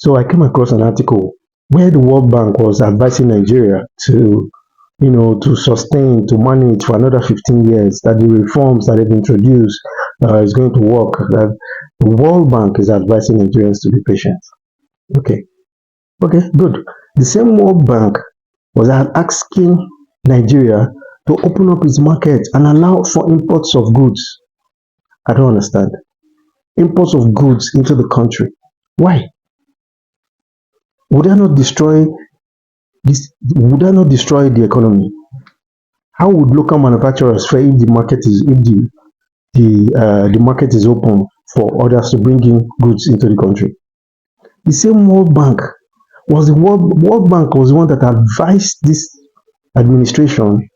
So I came across an article where the World Bank was advising Nigeria to, to sustain, to manage for another 15 years, that the reforms that they've introduced is going to work, that the World Bank is advising Nigerians to be patient. Okay, okay, good. The same World Bank was asking Nigeria to open up its market and allow for imports of goods. I don't understand. Imports of goods into the country. Why? Would that not destroy this? Would that not destroy the economy? How would local manufacturers fare if the market is if the market is open for others to bring in goods into the country? The same World Bank was the one that advised this administration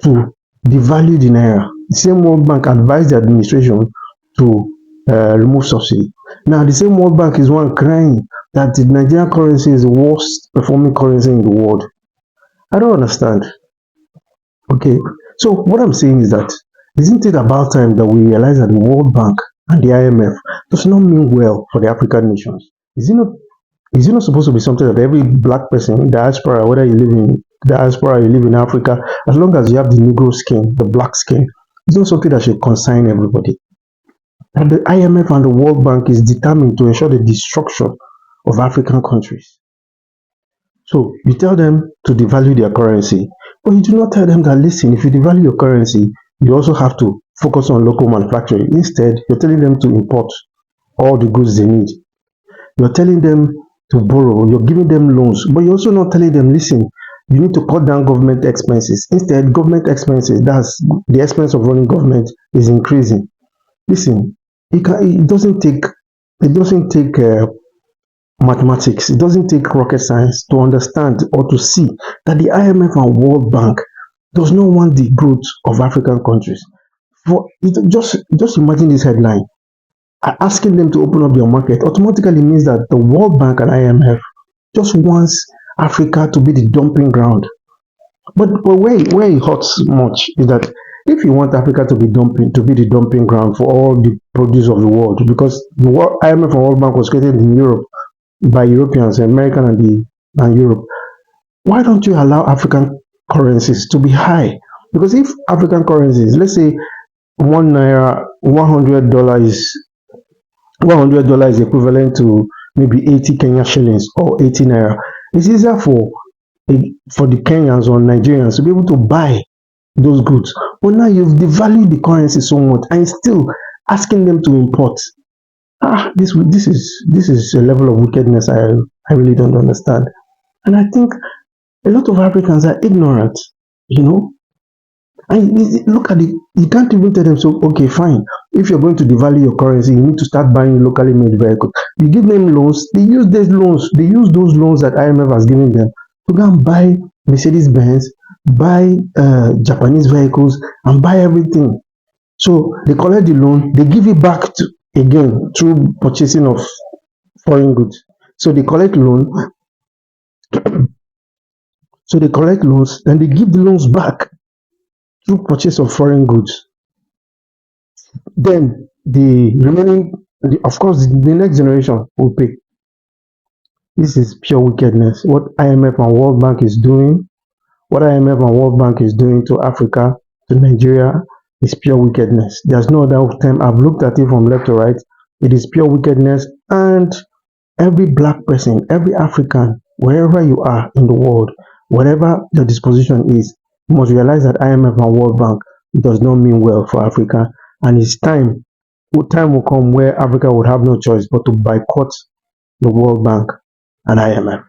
to devalue the naira. The same World Bank advised the administration to remove subsidy. Now, the same World Bank is one crying that the Nigerian currency is the worst performing currency in the world. I don't understand. Okay, so what I'm saying is that isn't it about time that we realize that the World Bank and the IMF does not mean well for the African nations? Is it not supposed to be something that every black person in diaspora, whether you live in diaspora, you live in Africa, as long as you have the Negro skin, the black skin, it's not something that should concern everybody. And the IMF and the World Bank is determined to ensure the destruction of African countries. So you tell them to devalue their currency, but you do not tell them that, listen, if you devalue your currency, you also have to focus on local manufacturing. Instead, you're telling them to import all the goods they need. You're telling them to borrow, you're giving them loans, but you're also not telling them, listen, you need to cut down government expenses. Instead, government expenses, that's the expense of running government, is increasing. Listen, it doesn't take mathematics, it doesn't take rocket science to understand or to see that the IMF and World Bank does not want the growth of African countries. Just imagine this headline: asking them to open up their market automatically means that the World Bank and IMF just wants Africa to be the dumping ground. But where it hurts much is that if you want Africa to be the dumping ground for all the produce of the world, because the IMF and World Bank was created in Europe by Europeans, American and Europe, why don't you allow African currencies to be high? Because if African currencies, let's say one naira, $100 is equivalent to maybe 80 Kenya shillings or 80 naira. It's easier for the Kenyans or Nigerians to be able to buy those goods. But now you've devalued the currency so much and still asking them to import. This is a level of wickedness I really don't understand. And I think a lot of Africans are ignorant, you know. And look at it, you can't even tell them, so okay, fine. If you're going to devalue your currency, you need to start buying locally made vehicles. You give them loans, they use those loans that IMF has given them to go and buy Mercedes Benz, buy Japanese vehicles, and buy everything. So they collect the loan, they give it back again through purchasing of foreign goods. So they collect loan, and they give the loans back through purchase of foreign goods. Then the remaining, of course, the next generation will pay. This is pure wickedness. What IMF and World Bank is doing, what IMF and World Bank is doing to Africa, to Nigeria, is pure wickedness. There's no other term. I've looked at it from left to right. It is pure wickedness, and every black person, every African, wherever you are in the world, whatever your disposition is, you must realize that IMF and World Bank does not mean well for Africa, and it's time will come where Africa would have no choice but to boycott the World Bank and IMF.